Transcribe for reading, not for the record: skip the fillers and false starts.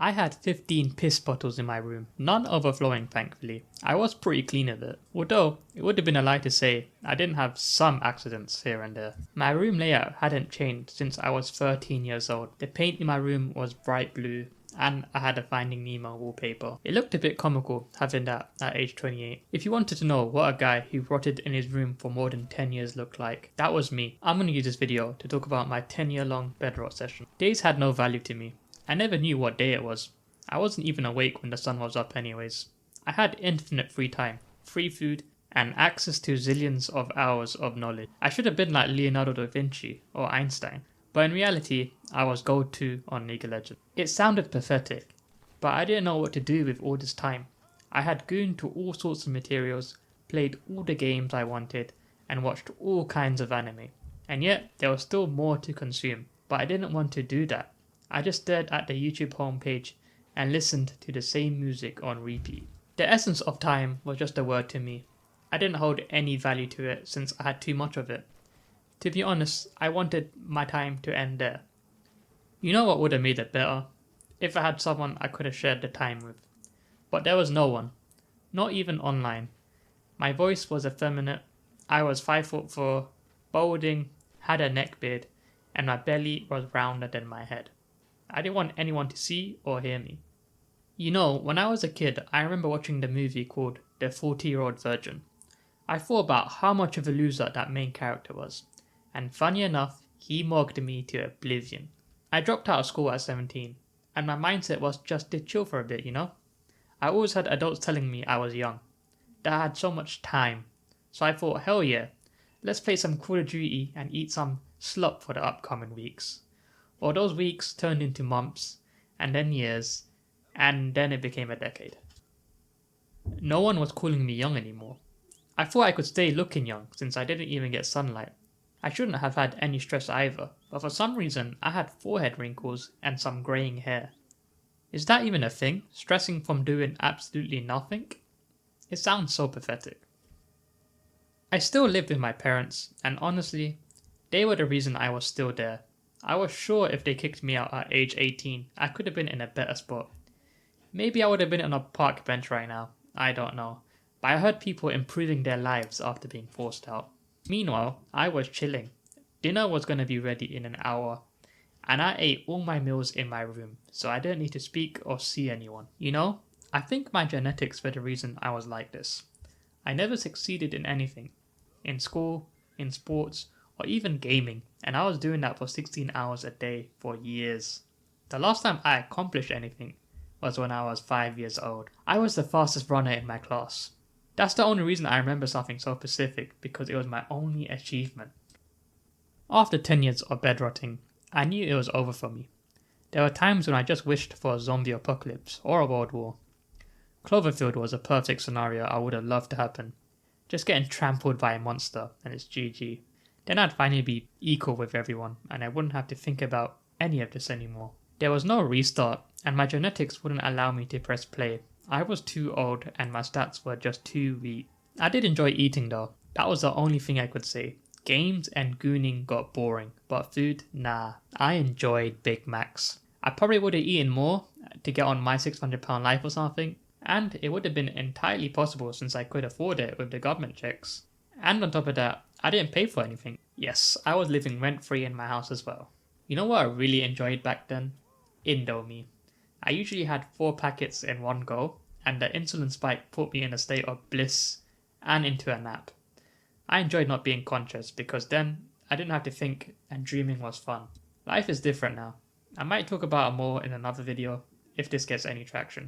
I had 15 piss bottles in my room, none overflowing thankfully. I was pretty clean of it, although it would have been a lie to say I didn't have some accidents here and there. My room layout hadn't changed since I was 13 years old. The paint in my room was bright blue and I had a Finding Nemo wallpaper. It looked a bit comical having that at age 28. If you wanted to know what a guy who rotted in his room for more than 10 years looked like, that was me. I'm gonna use this video to talk about my 10-year long bedrot session. Days had no value to me. I never knew what day it was. I wasn't even awake when the sun was up anyways. I had infinite free time, free food, and access to zillions of hours of knowledge. I should have been like Leonardo da Vinci or Einstein, but in reality, I was gold 2 on League of Legends. It sounded pathetic, but I didn't know what to do with all this time. I had gooned to all sorts of materials, played all the games I wanted, and watched all kinds of anime. And yet, there was still more to consume, but I didn't want to do that. I just stared at the YouTube homepage and listened to the same music on repeat. The essence of time was just a word to me. I didn't hold any value to it since I had too much of it. To be honest, I wanted my time to end there. You know what would have made it better? If I had someone I could have shared the time with. But there was no one. Not even online. My voice was effeminate. I was 5'4", balding, had a neck beard, and my belly was rounder than my head. I didn't want anyone to see or hear me. You know, when I was a kid, I remember watching the movie called The 40-Year-Old Virgin. I thought about how much of a loser that main character was, and funny enough, he mocked me to oblivion. I dropped out of school at 17, and my mindset was just to chill for a bit, you know? I always had adults telling me I was young, that I had so much time, so I thought, hell yeah, let's play some Call of Duty and eat some slop for the upcoming weeks. Well, those weeks turned into months, and then years, and then it became a decade. No one was calling me young anymore. I thought I could stay looking young since I didn't even get sunlight. I shouldn't have had any stress either, but for some reason I had forehead wrinkles and some greying hair. Is that even a thing? Stressing from doing absolutely nothing? It sounds so pathetic. I still lived with my parents, and honestly, they were the reason I was still there. I was sure if they kicked me out at age 18, I could have been in a better spot. Maybe I would have been on a park bench right now, I don't know, but I heard people improving their lives after being forced out. Meanwhile, I was chilling. Dinner was going to be ready in an hour, and I ate all my meals in my room, so I didn't need to speak or see anyone. You know, I think my genetics were the reason I was like this. I never succeeded in anything. In school, in sports, or even gaming, and I was doing that for 16 hours a day for years. The last time I accomplished anything was when I was 5 years old. I was the fastest runner in my class. That's the only reason I remember something so specific, because it was my only achievement. After 10 years of bedrotting, I knew it was over for me. There were times when I just wished for a zombie apocalypse or a world war. Cloverfield was a perfect scenario I would have loved to happen. Just getting trampled by a monster and it's GG. Then I'd finally be equal with everyone and I wouldn't have to think about any of this anymore. There was no restart and my genetics wouldn't allow me to press play. I was too old and my stats were just too weak. I did enjoy eating though. That was the only thing I could say. Games and gooning got boring, but food, nah. I enjoyed Big Macs. I probably would have eaten more to get on my £600 life or something, and it would have been entirely possible since I could afford it with the government checks. And on top of that, I didn't pay for anything. Yes, I was living rent-free in my house as well. You know what I really enjoyed back then? Indomie. I usually had 4 packets in one go, and the insulin spike put me in a state of bliss and into a nap. I enjoyed not being conscious because then I didn't have to think and dreaming was fun. Life is different now. I might talk about it more in another video if this gets any traction.